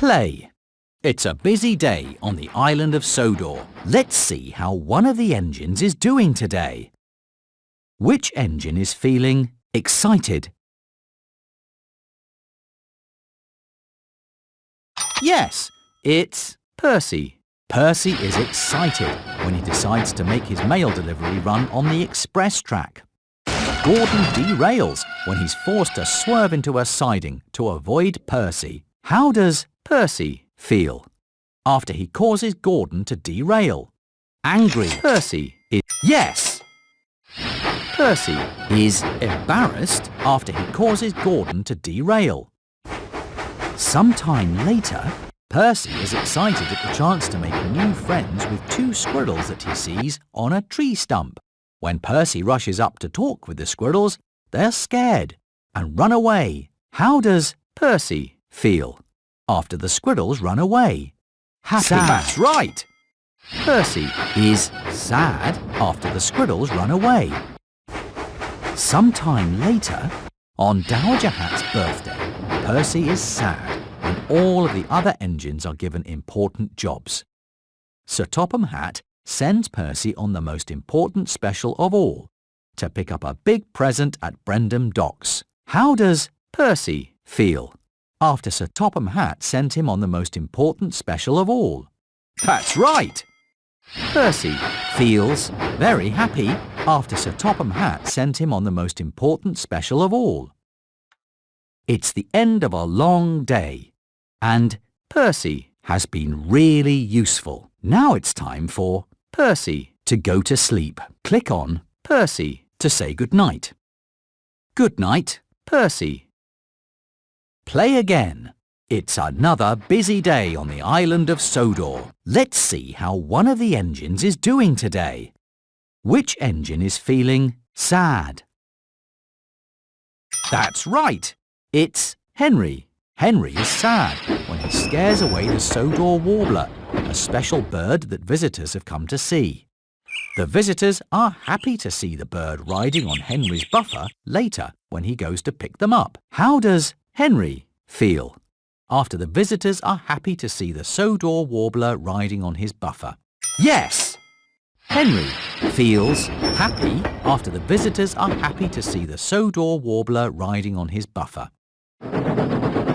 Play. It's a busy day on the island of Sodor. Let's see how one of the engines is doing today. Which engine is feeling excited? Yes, it's Percy. Percy is excited when he decides to make his mail delivery run on the express track. Gordon derails when he's forced to swerve into a siding to avoid Percy. How does Percy feel after he causes Gordon to derail? Angry. Percy is... Yes! Percy is embarrassed after he causes Gordon to derail. Sometime later, Percy is excited at the chance to make new friends with two squirrels that he sees on a tree stump. When Percy rushes up to talk with the squirrels, they're scared and run away. How does Percy feel after the squirrels run away? Happy. Sad. That's right! Percy is sad after the squirrels run away. Sometime later, on Dowager Hat's birthday, Percy is sad when all of the other engines are given important jobs. Sir Topham Hatt sends Percy on the most important special of all, to pick up a big present at Brendam Docks. How does Percy feel after Sir Topham Hatt sent him on the most important special of all? That's right! Percy feels very happy after Sir Topham Hatt sent him on the most important special of all. It's the end of a long day, and Percy has been really useful. Now it's time for Percy to go to sleep. Click on Percy to say goodnight. Good night, Percy. Play again. It's another busy day on the island of Sodor. Let's see how one of the engines is doing today. Which engine is feeling sad? That's right. It's Henry. Henry is sad when he scares away the Sodor warbler, a special bird that visitors have come to see. The visitors are happy to see the bird riding on Henry's buffer later when he goes to pick them up. How does Henry feel after the visitors are happy to see the Sodor warbler riding on his buffer? Yes! Henry feels happy after the visitors are happy to see the Sodor warbler riding on his buffer.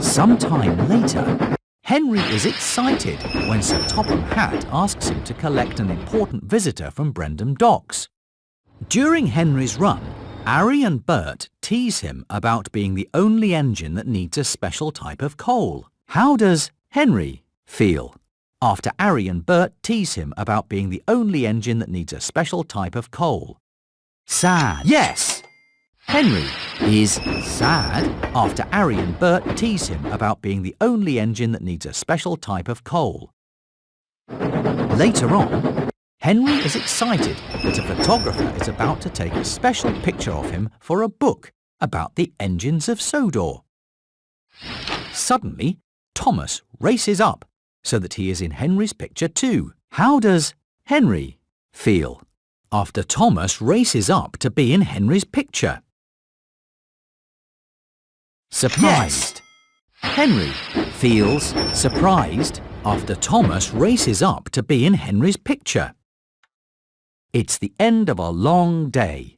Sometime later, Henry is excited when Sir Topham Hatt asks him to collect an important visitor from Brendam Docks. During Henry's run, Ari and Bert tease him about being the only engine that needs a special type of coal. How does Henry feel after Ari and Bert tease him about being the only engine that needs a special type of coal? Sad. Yes! Henry is sad after Ari and Bert tease him about being the only engine that needs a special type of coal. Later on, Henry is excited that a photographer is about to take a special picture of him for a book about the engines of Sodor. Suddenly, Thomas races up so that he is in Henry's picture too. How does Henry feel after Thomas races up to be in Henry's picture? Surprised. Yes. Henry feels surprised after Thomas races up to be in Henry's picture. It's the end of a long day,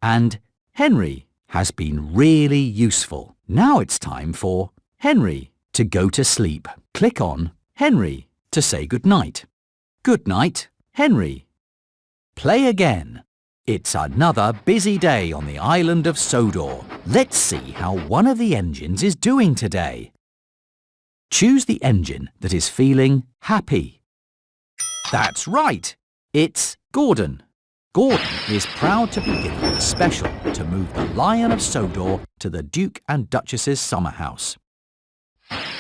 and Henry has been really useful. Now it's time for Henry to go to sleep. Click on Henry to say goodnight. Good night, Henry. Play again. It's another busy day on the island of Sodor. Let's see how one of the engines is doing today. Choose the engine that is feeling happy. That's right. It's Gordon. Gordon is proud to be given the special to move the Lion of Sodor to the Duke and Duchess's summer house.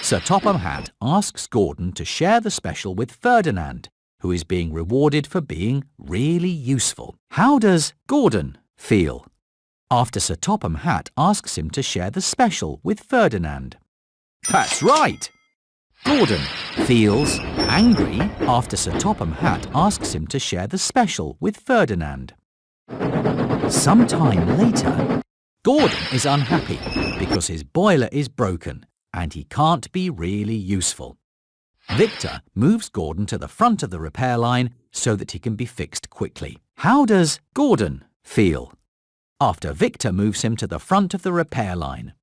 Sir Topham Hatt asks Gordon to share the special with Ferdinand, who is being rewarded for being really useful. How does Gordon feel after Sir Topham Hatt asks him to share the special with Ferdinand? That's right! Gordon feels angry after Sir Topham Hatt asks him to share the special with Ferdinand. Sometime later, Gordon is unhappy because his boiler is broken and he can't be really useful. Victor moves Gordon to the front of the repair line so that he can be fixed quickly. How does Gordon feel after Victor moves him to the front of the repair line?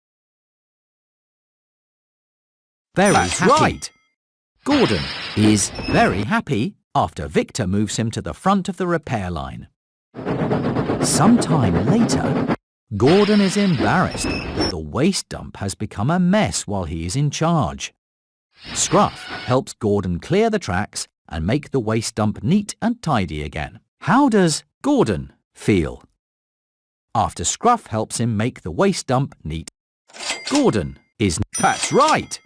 Very happy. Right. Gordon is very happy after Victor moves him to the front of the repair line. Sometime later, Gordon is embarrassed that the waste dump has become a mess while he is in charge. Scruff helps Gordon clear the tracks and make the waste dump neat and tidy again. How does Gordon feel after Scruff helps him make the waste dump neat? Gordon is... That's right!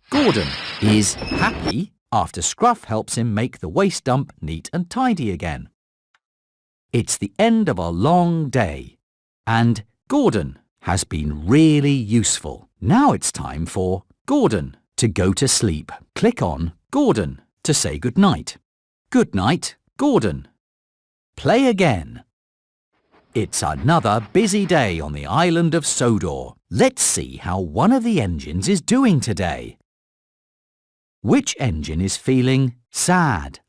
Gordon is happy after Scruff helps him make the waste dump neat and tidy again. It's the end of a long day, and Gordon has been really useful. Now it's time for Gordon to go to sleep. Click on Gordon to say goodnight. Good night, Gordon. Play again. It's another busy day on the island of Sodor. Let's see how one of the engines is doing today. Which engine is feeling sad?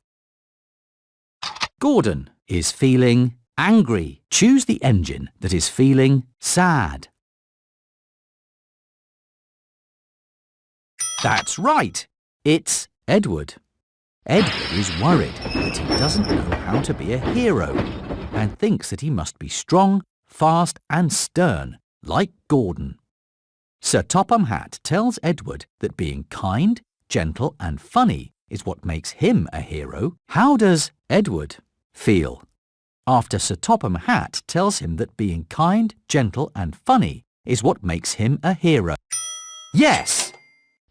Gordon is feeling angry. Choose the engine that is feeling sad. That's right. It's Edward. Edward is worried that he doesn't know how to be a hero and thinks that he must be strong, fast and stern, like Gordon. Sir Topham Hatt tells Edward that being kind, gentle and funny is what makes him a hero. How does Edward feel after Sir Topham Hatt tells him that being kind, gentle and funny is what makes him a hero? Yes!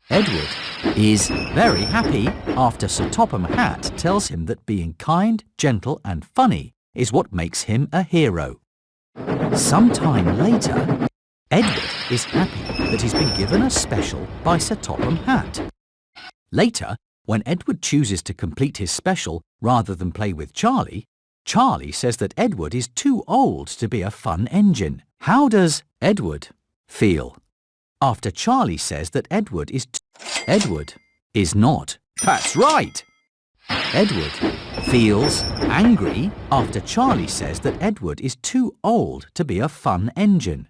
Edward is very happy after Sir Topham Hatt tells him that being kind, gentle and funny is what makes him a hero. Sometime later, Edward is happy that he's been given a special by Sir Topham Hatt. Later, when Edward chooses to complete his special rather than play with Charlie, Charlie says that Edward is too old to be a fun engine. How does Edward feel after Charlie says that Edward is not? That's right! Edward feels angry after Charlie says that Edward is too old to be a fun engine.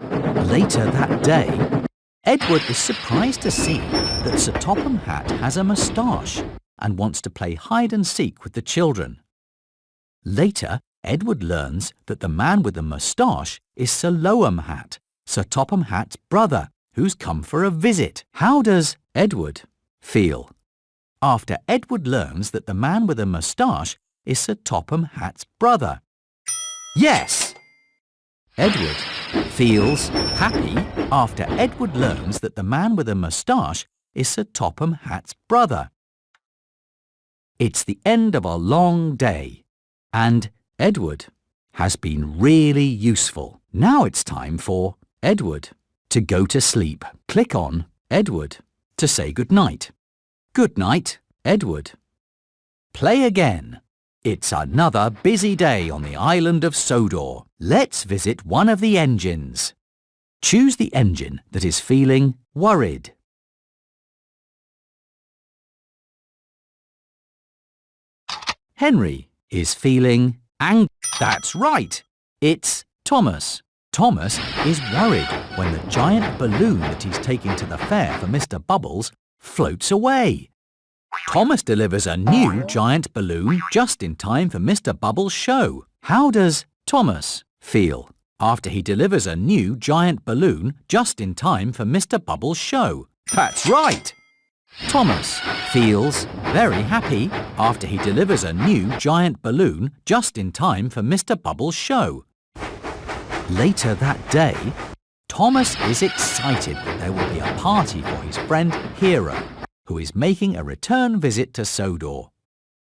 Later that day, Edward is surprised to see that Sir Topham Hatt has a moustache and wants to play hide and seek with the children. Later, Edward learns that the man with the moustache is Sir Loam Hatt, Sir Topham Hatt's brother, who's come for a visit. How does Edward feel after Edward learns that the man with the moustache is Sir Topham Hatt's brother? Yes! Edward feels happy after Edward learns that the man with a moustache is Sir Topham Hatt's brother. It's the end of a long day, and Edward has been really useful. Now it's time for Edward to go to sleep. Click on Edward to say goodnight. Good night, Edward. Play again. It's another busy day on the island of Sodor. Let's visit one of the engines. Choose the engine that is feeling worried. Henry is feeling angry. That's right. It's Thomas. Thomas is worried when the giant balloon that he's taking to the fair for Mr. Bubbles floats away. Thomas delivers a new giant balloon just in time for Mr. Bubbles' show. How does Thomas feel after he delivers a new giant balloon just in time for Mr. Bubbles' show? That's right! Thomas feels very happy after he delivers a new giant balloon just in time for Mr. Bubbles' show. Later that day, Thomas is excited that there will be a party for his friend Hero, who is making a return visit to Sodor.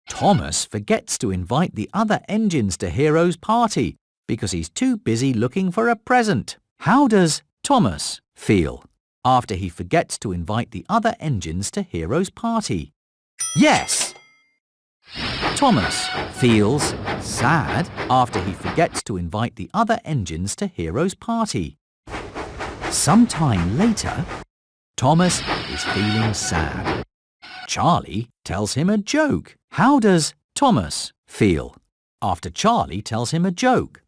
Thomas forgets to invite the other engines to Hero's party because he's too busy looking for a present. How does Thomas feel after he forgets to invite the other engines to Hero's party? Yes! Thomas feels sad after he forgets to invite the other engines to Hero's party. Sometime later, Thomas is feeling sad. Charlie tells him a joke. How does Thomas feel after Charlie tells him a joke?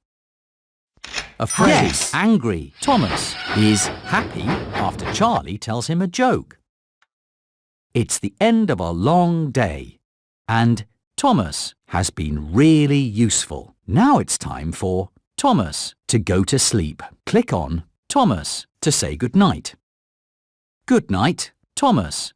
Afraid, Yes. angry. Thomas is happy after Charlie tells him a joke. It's the end of a long day, and Thomas has been really useful. Now it's time for Thomas to go to sleep. Click on Thomas to say good night. Good night, Thomas.